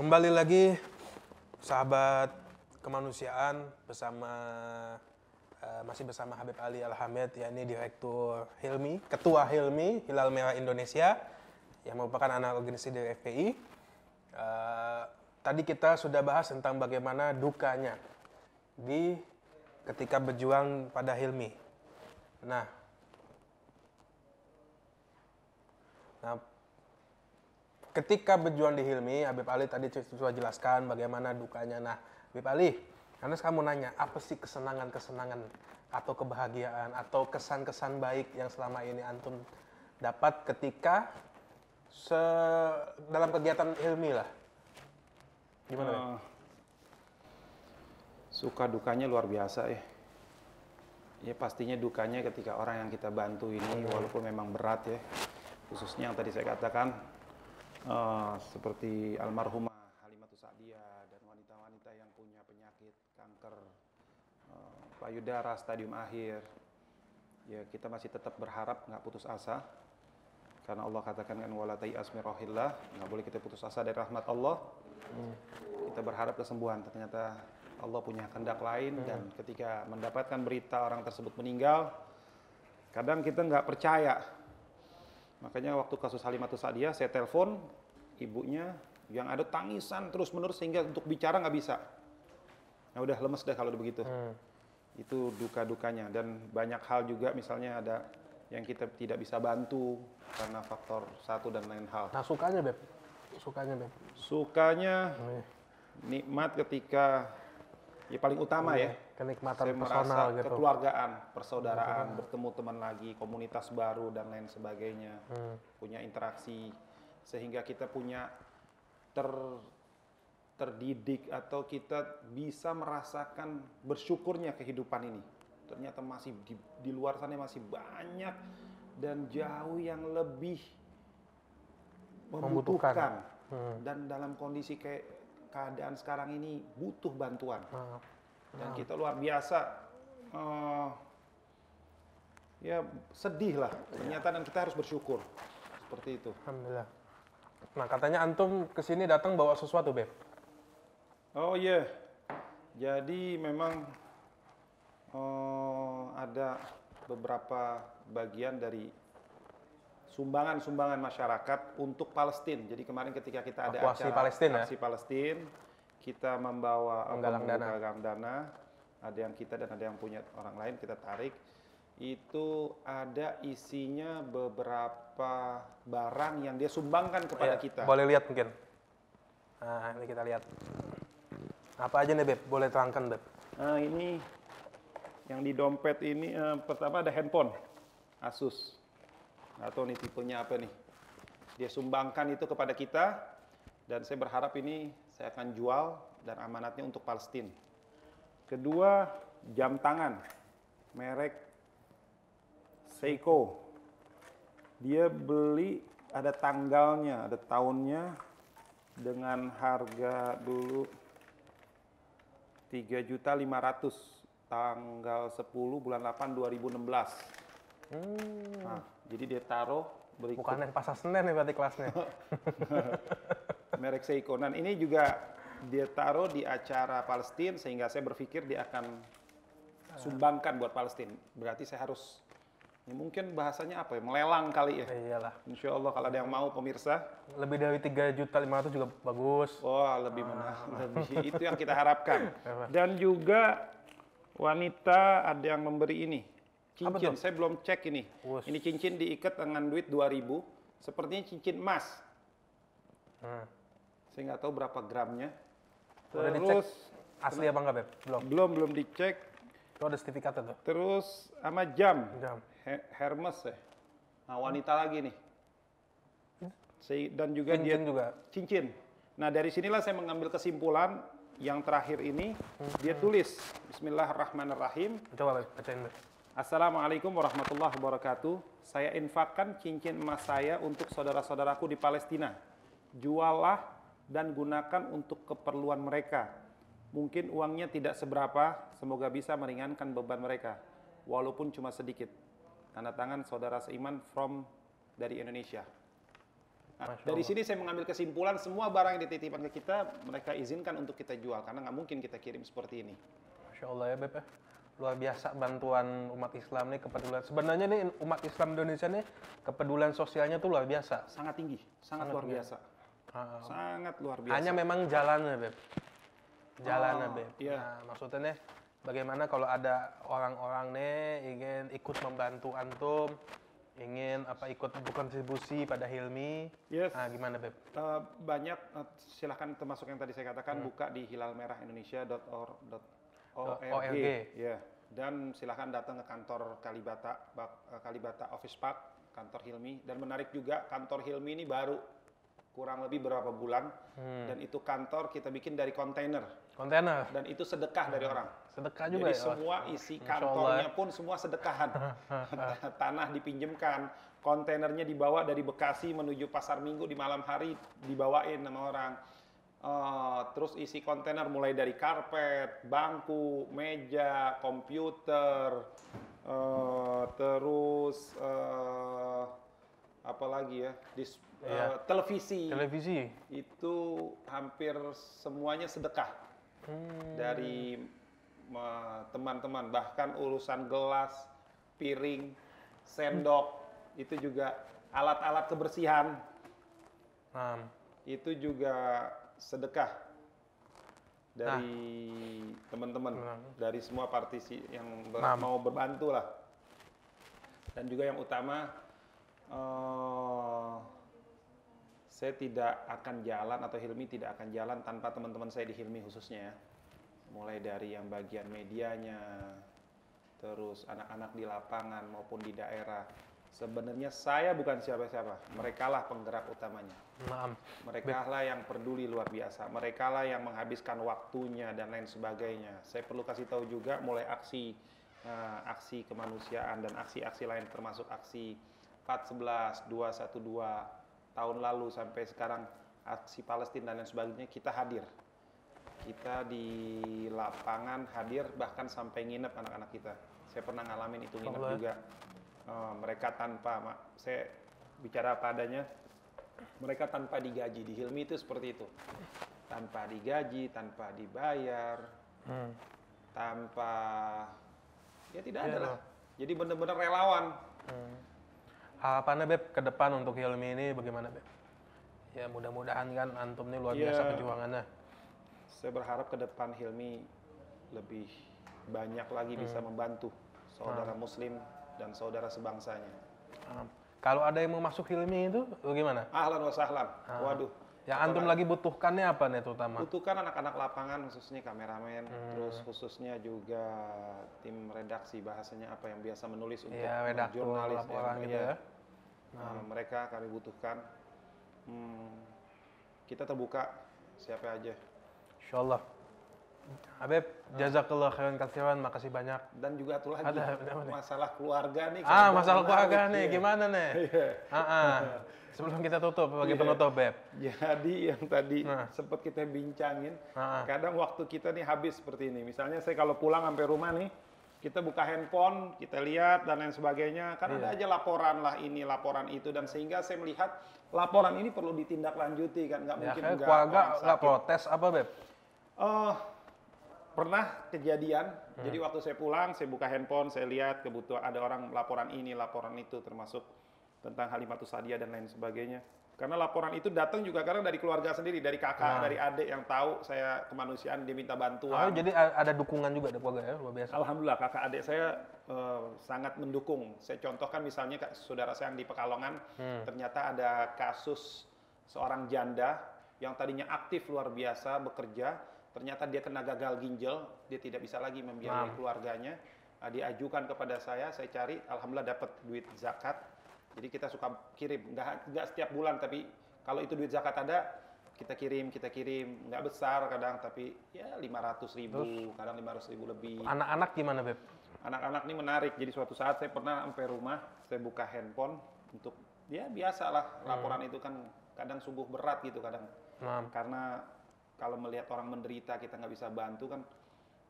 Kembali lagi sahabat kemanusiaan bersama masih bersama Habib Ali Al-Hamid, yakni Direktur Hilmi, Ketua Hilmi Hilal Merah Indonesia yang merupakan anak organisasi dari FPI. Tadi kita sudah bahas tentang bagaimana dukanya ketika berjuang pada Hilmi. Nah, ketika berjuang di Hilmi, Habib Ali tadi sudah jelaskan bagaimana dukanya. Nah, Habib Ali, karena kamu nanya, apa sih kesenangan-kesenangan atau kebahagiaan atau kesan-kesan baik yang selama ini antum dapat ketika dalam kegiatan Hilmi lah? Gimana? Suka dukanya luar biasa ya. Ya pastinya dukanya ketika orang yang kita bantu ini walaupun memang berat ya. Khususnya yang tadi saya katakan seperti almarhumah Halimatus Sa'diyah dan wanita-wanita yang punya penyakit kanker payudara stadium akhir. Ya kita masih tetap berharap, nggak putus asa. Karena Allah katakan kan wala tai'as min rauhillah, nggak boleh kita putus asa dari rahmat Allah. Kita berharap kesembuhan, ternyata Allah punya kehendak lain. Dan ketika mendapatkan berita orang tersebut meninggal, kadang kita nggak percaya. Makanya waktu kasus Halimatus Sa'diyah, saya telepon ibunya yang ada tangisan terus-menerus sehingga untuk bicara nggak bisa. Nah udah lemes deh kalau begitu. Itu duka-dukanya. Dan banyak hal juga, misalnya ada yang kita tidak bisa bantu karena faktor satu dan lain hal. Nah, sukanya, Beb? Sukanya nikmat ketika, ya paling utama ya, kenikmatan saya personal merasa gitu. Kekeluargaan, persaudaraan, bertemu teman lagi, komunitas baru dan lain sebagainya, punya interaksi sehingga kita punya terdidik atau kita bisa merasakan bersyukurnya kehidupan ini. Ternyata masih di luar sana masih banyak dan jauh yang lebih membutuhkan. Dan dalam kondisi kayak keadaan sekarang ini butuh bantuan. Dan kita luar biasa ya sedih lah ternyata, dan kita harus bersyukur seperti itu. Alhamdulillah. Nah, katanya antum kesini datang bawa sesuatu, Beb? Oh iya, jadi memang ada beberapa bagian dari sumbangan masyarakat untuk Palestina. Jadi kemarin ketika kita ada aksi acara Palestina, aksi Palestina, kita membawa menggalang dana. Ada yang kita dan ada yang punya orang lain kita tarik. Itu ada isinya beberapa barang yang dia sumbangkan kepada kita. Boleh lihat mungkin. Nah, ini kita lihat. Apa aja nih, Beb? Boleh terangkan, Beb? Nah, ini yang di dompet ini pertama ada handphone Asus. Atau nih tipenya apa nih? Dia sumbangkan itu kepada kita dan saya berharap ini saya akan jual dan amanatnya untuk Palestina. Kedua, jam tangan merek Seiko. Dia beli, ada tanggalnya, ada tahunnya, dengan harga dulu 3.500.000, tanggal 10 bulan 8 2016. Nah, jadi dia taruh berikut. Bukan yang pasar Senen nih berarti kelasnya. Merek Seiko. Dan ini juga dia taruh di acara Palestina sehingga saya berpikir dia akan sumbangkan buat Palestina. Berarti saya harus, ya mungkin bahasanya apa ya, melelang kali ya. Iyalah. Insya Allah kalau ada yang mau pemirsa. Lebih dari 3.500.000 juga bagus. Wah, lebih lebih itu yang kita harapkan. Dan juga wanita ada yang memberi ini. Cincin, saya belum cek ini. Ini cincin diikat dengan duit 2.000. Sepertinya cincin emas. Saya nggak tahu berapa gramnya. Udah dicek asli apa enggak, Beb? Belum dicek. Itu ada sertifikatnya tuh. Terus sama jam. Hermes ya. Nah, wanita lagi nih. Dan juga cincin juga. Cincin. Nah, dari sinilah saya mengambil kesimpulan yang terakhir ini. Dia tulis Bismillahirrahmanirrahim. Coba, Beb, bacain, Beb. Assalamualaikum warahmatullahi wabarakatuh. Saya infakkan cincin emas saya untuk saudara-saudaraku di Palestina. Juallah dan gunakan untuk keperluan mereka. Mungkin uangnya tidak seberapa, semoga bisa meringankan beban mereka, walaupun cuma sedikit. Tanda tangan saudara seiman dari Indonesia. Nah, Masya dari Allah. sini saya mengambil kesimpulan semua barang yang dititipkan ke kita, mereka izinkan untuk kita jual karena nggak mungkin kita kirim seperti ini. Masya Allah ya Beb ya. Luar biasa bantuan umat Islam nih, kepedulian. Sebenarnya nih umat Islam Indonesia nih kepedulian sosialnya tuh luar biasa. Sangat tinggi, sangat luar biasa. Ah, Sangat luar biasa. hanya memang jalannya Beb. Jalannya Oh, Beb. iya. Nah, maksudnya nih bagaimana kalau ada orang-orang nih ingin ikut membantu antum, ingin ikut berkontribusi pada Hilmi. Yes. Nah, gimana Beb? Banyak, silahkan termasuk yang tadi saya katakan, buka di hilalmerahindonesia.org. Ya. Dan silahkan datang ke kantor Kalibata Office Park, kantor Hilmi. Dan menarik juga, kantor Hilmi ini baru kurang lebih berapa bulan. Dan itu kantor kita bikin dari kontainer. Kontainer. Dan itu sedekah dari orang. Sedekah juga Jadi ya? semua isi Masya Allah. kantornya pun semua sedekahan. Tanah dipinjamkan, kontainernya dibawa dari Bekasi menuju Pasar Minggu di malam hari dibawain sama orang. Terus isi kontainer mulai dari karpet, bangku, meja, komputer, terus apa lagi ya, televisi. Televisi. Itu hampir semuanya sedekah dari teman-teman, bahkan urusan gelas, piring, sendok, itu juga alat-alat kebersihan, itu juga sedekah dari teman-teman, dari semua partisi yang mau berbantu lah. Dan juga yang utama, saya tidak akan jalan atau Hilmi tidak akan jalan tanpa teman-teman saya di Hilmi khususnya ya. Mulai dari yang bagian medianya, terus anak-anak di lapangan maupun di daerah. Sebenarnya saya bukan siapa-siapa, merekalah penggerak utamanya. Merekalah yang peduli luar biasa, merekalah yang menghabiskan waktunya dan lain sebagainya. Saya perlu kasih tahu juga mulai aksi kemanusiaan dan aksi-aksi lain termasuk aksi 411, 212 tahun lalu sampai sekarang aksi Palestina dan lain sebagainya, kita hadir. Kita di lapangan hadir, bahkan sampai nginep anak-anak kita. Saya pernah ngalamin itu nginep juga. Mereka saya bicara apa adanya, mereka tanpa digaji. Di Hilmi itu seperti itu. Tanpa digaji, tanpa dibayar, ya tidak ada lah. Jadi benar-benar relawan. Harapannya Beb ke depan untuk Hilmi ini bagaimana Beb? Ya mudah-mudahan kan antum ini luar biasa perjuangannya. Saya berharap ke depan Hilmi lebih banyak lagi bisa membantu saudara muslim dan saudara sebangsanya. Kalau ada yang mau masuk Hilmi itu bagaimana? Ahlan wa sahlan. Waduh. Yang antum lagi butuhkannya apa nih terutama? Butuhkan anak-anak lapangan, khususnya kameramen, terus khususnya juga tim redaksi, bahasanya apa yang biasa menulis untuk jurnalis laporan gitu ya. Mereka kami butuhkan. Kita terbuka siapa aja. Insyaallah. Habib, jazakallah khairan katsiran, makasih banyak. Dan juga satu lagi, masalah keluarga nih. Masalah keluarga nih, gimana nih? Sebelum kita tutup, sebagai penutup, Beb. Jadi yang tadi sempat kita bincangin, kadang waktu kita nih habis seperti ini. Misalnya saya kalau pulang sampai rumah nih, kita buka handphone, kita lihat dan lain sebagainya. Kan ada aja laporan lah ini, laporan itu. Dan sehingga saya melihat laporan ini perlu ditindaklanjuti kan. Nggak mungkin enggak. Keluarga nggak protes apa, Beb? Pernah kejadian, jadi waktu saya pulang, saya buka handphone, saya lihat kebutuhan ada orang laporan ini, laporan itu, termasuk tentang Halimatus Sa'diyah dan lain sebagainya. Karena laporan itu datang juga karena dari keluarga sendiri, dari kakak, dari adik yang tahu saya kemanusiaan, dia minta bantuan. Jadi ada dukungan juga dari keluarga ya, luar biasa. Alhamdulillah, kakak adik saya sangat mendukung. Saya contohkan misalnya saudara saya yang di Pekalongan, ternyata ada kasus seorang janda yang tadinya aktif luar biasa bekerja, ternyata dia kena gagal ginjal, dia tidak bisa lagi membiayai keluarganya. Diajukan kepada saya cari, alhamdulillah dapat duit zakat. Jadi kita suka kirim, nggak setiap bulan, tapi kalau itu duit zakat ada, kita kirim, nggak besar kadang, tapi ya 500.000, kadang 500.000 lebih. Anak-anak gimana, Beb? Anak-anak ini menarik, jadi suatu saat saya pernah sampai rumah, saya buka handphone, untuk, ya biasalah, laporan itu kan kadang sungguh berat gitu kadang. Karena kalau melihat orang menderita, kita nggak bisa bantu kan,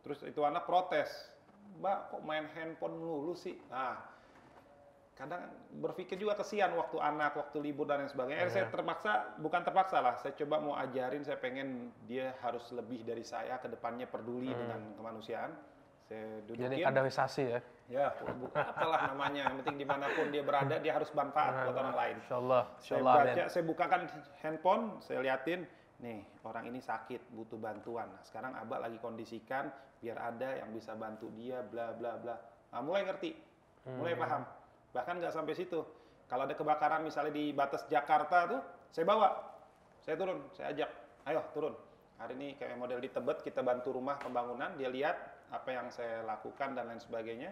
terus itu anak protes, Mbak kok main handphone dulu sih? Nah, kadang berpikir juga kesian waktu anak, waktu libur dan lain sebagainya. Saya terpaksa, bukan terpaksa lah, saya coba mau ajarin, saya pengen dia harus lebih dari saya, ke depannya peduli dengan kemanusiaan. Saya dudukin. Jadi kaderisasi ya. Ya, bukan apalah namanya, yang penting dimanapun dia berada, dia harus manfaat buat orang lain. Insyaallah. Saya baca, saya bukakan handphone, saya liatin, nih orang ini sakit, butuh bantuan. Nah, sekarang Abah lagi kondisikan, biar ada yang bisa bantu dia, bla bla bla. Nah, mulai ngerti, mulai paham. Bahkan nggak sampai situ. Kalau ada kebakaran misalnya di batas Jakarta tuh, saya bawa, saya turun, saya ajak, ayo turun. Hari ini kayak model di Tebet, kita bantu rumah pembangunan, dia lihat apa yang saya lakukan dan lain sebagainya.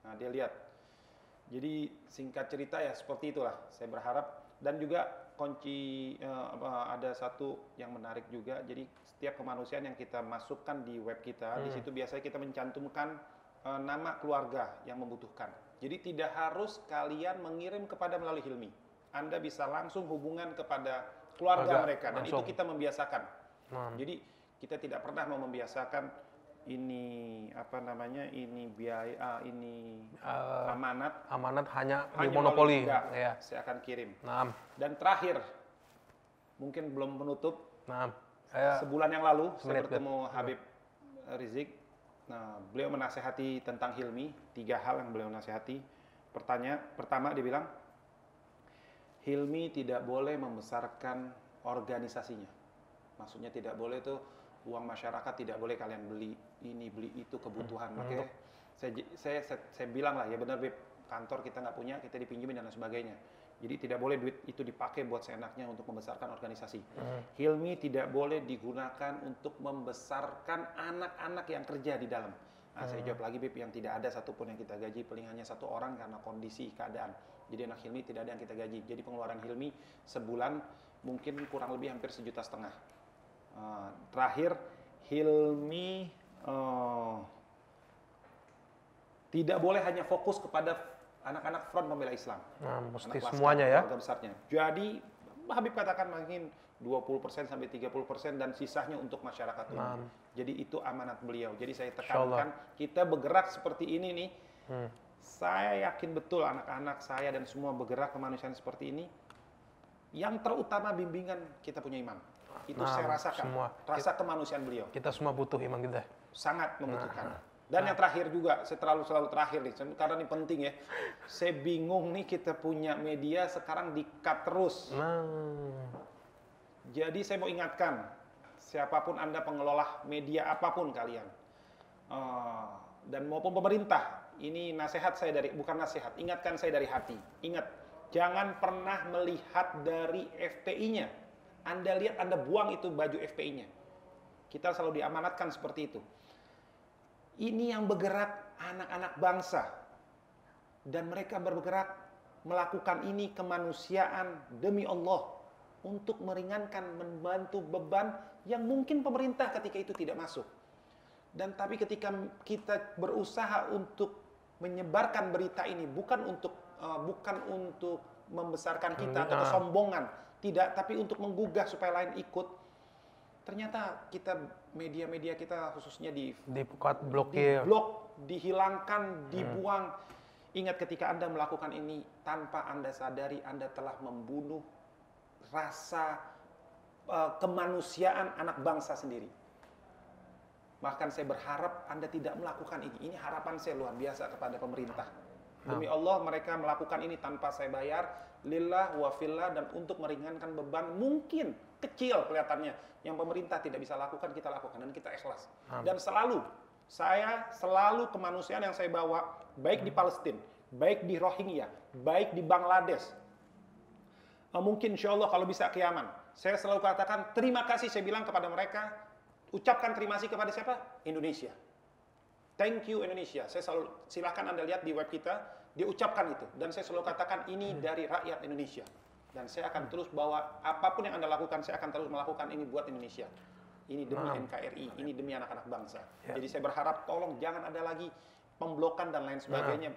Nah, dia lihat. Jadi singkat cerita ya seperti itulah. Saya berharap, dan juga kunci ada satu yang menarik juga. Jadi setiap kemanusiaan yang kita masukkan di web kita, di situ biasanya kita mencantumkan nama keluarga yang membutuhkan. Jadi tidak harus kalian mengirim kepada melalui Hilmi. Anda bisa langsung hubungan kepada keluarga mereka, dan langsung. Itu kita membiasakan. Jadi kita tidak pernah mau membiasakan ini apa namanya, ini biaya, ini amanat hanya di monopoli. Ya. Saya akan kirim. Dan terakhir, mungkin belum menutup. Sebulan yang lalu saya bertemu Habib Rizik. Nah, beliau menasehati tentang Hilmi, 3 hal yang beliau nasihati. Pertama dia bilang, Hilmi tidak boleh membesarkan organisasinya. Maksudnya tidak boleh tuh uang masyarakat tidak boleh kalian beli ini, beli itu, kebutuhan. Makanya saya bilang lah, ya benar Beb, kantor kita nggak punya, kita dipinjemin dan lain sebagainya. Jadi tidak boleh duit itu dipakai buat seenaknya untuk membesarkan organisasi. Hilmi tidak boleh digunakan untuk membesarkan anak-anak yang kerja di dalam. Nah, saya jawab lagi, Beb, yang tidak ada satupun yang kita gaji, paling hanya 1 orang karena kondisi, keadaan. Jadi anak Hilmi tidak ada yang kita gaji. Jadi pengeluaran Hilmi sebulan mungkin kurang lebih hampir 1,5 juta. Terakhir, Hilmi tidak boleh hanya fokus kepada anak-anak Front Pembela Islam. Mesti semuanya ya. Besarnya. Jadi Habib katakan mungkin 20% sampai 30% dan sisanya untuk masyarakat umum. Jadi itu amanat beliau. Jadi saya tekankan, kita bergerak seperti ini nih. Saya yakin betul anak-anak saya dan semua bergerak kemanusiaan seperti ini. Yang terutama bimbingan kita punya imam. Itu saya rasakan. Rasa kemanusiaan beliau. Kita semua butuh imam kita. Sangat membutuhkan. Dan yang terakhir juga, saya selalu terakhir nih, karena ini penting ya. Saya bingung nih, kita punya media sekarang di-cut terus. Jadi saya mau ingatkan, siapapun Anda pengelola media apapun kalian, dan maupun pemerintah, ini nasihat saya bukan nasihat, ingatkan saya dari hati. Ingat, jangan pernah melihat dari FPI-nya. Anda lihat, Anda buang itu baju FPI-nya. Kita selalu diamanatkan seperti itu. Ini yang bergerak anak-anak bangsa. Dan mereka bergerak melakukan ini kemanusiaan demi Allah. Untuk meringankan, membantu beban yang mungkin pemerintah ketika itu tidak masuk. Dan tapi ketika kita berusaha untuk menyebarkan berita ini, bukan untuk membesarkan kita atau kesombongan. Tidak, tapi untuk menggugah supaya lain ikut. Ternyata kita, media-media kita khususnya diblok, dihilangkan, dibuang. Ingat, ketika Anda melakukan ini, tanpa Anda sadari, Anda telah membunuh rasa kemanusiaan anak bangsa sendiri. Bahkan saya berharap Anda tidak melakukan ini. Ini harapan saya luar biasa kepada pemerintah. Demi Allah, mereka melakukan ini tanpa saya bayar, lillah wa fillah, dan untuk meringankan beban mungkin kecil kelihatannya yang pemerintah tidak bisa lakukan, kita lakukan, dan kita ikhlas. Dan saya selalu kemanusiaan yang saya bawa, baik di Palestina, baik di Rohingya, baik di Bangladesh, mungkin insya Allah kalau bisa ke Yaman, saya selalu katakan terima kasih, saya bilang kepada mereka, ucapkan terima kasih kepada siapa? Indonesia. Thank you Indonesia. Saya selalu, silahkan Anda lihat di web kita, dia ucapkan itu. Dan saya selalu katakan ini dari rakyat Indonesia. Dan saya akan terus bawa, apapun yang Anda lakukan, saya akan terus melakukan ini buat Indonesia. Ini demi NKRI, ini demi anak-anak bangsa. Jadi saya berharap tolong jangan ada lagi pemblokan dan lain sebagainya.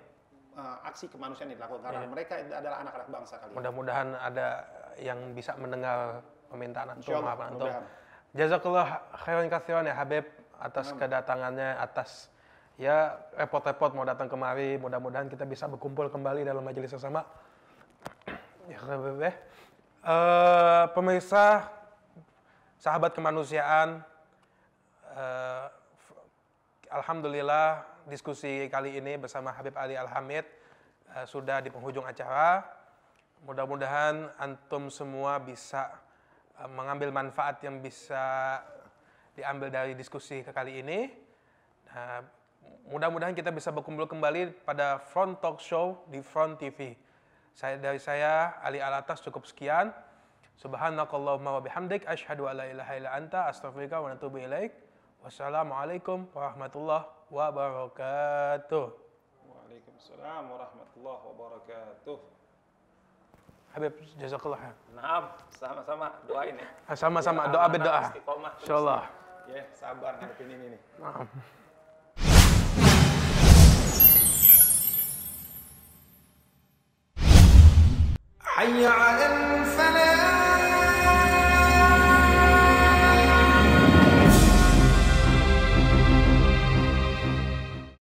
Aksi kemanusiaan yang dilakukan. Karena mereka adalah anak-anak bangsa kalian. Mudah-mudahan ada yang bisa mendengar permintaan antum. Mudah-mudahan. Jazakallah khairan katsiran ya Habib atas kedatangannya, atas ya repot-repot mau datang kemari. Mudah-mudahan kita bisa berkumpul kembali dalam majelis yang sama. Ya, pemirsa, sahabat kemanusiaan, alhamdulillah diskusi kali ini bersama Habib Ali Al-Hamid sudah di penghujung acara. Mudah-mudahan antum semua bisa mengambil manfaat yang bisa diambil dari diskusi kali ini. Nah, mudah-mudahan kita bisa berkumpul kembali pada Front Talk Show di Front TV. Dari saya Ali Alatas cukup sekian. Subhanakallahumma wa bihamdik asyhadu an la ilaha illa anta astaghfiruka wa atubu ilaik. Wassalamualaikum warahmatullahi wabarakatuh. Waalaikumsalam warahmatullahi wabarakatuh. Habib, jazakallah khair. Naam, sama-sama doain ya. Sama-sama Biar doa amanah, berdoa. istiqomah terus. Insyaallah. Ya, sabar ngadepin ini nih. Naam. حي على الفلاح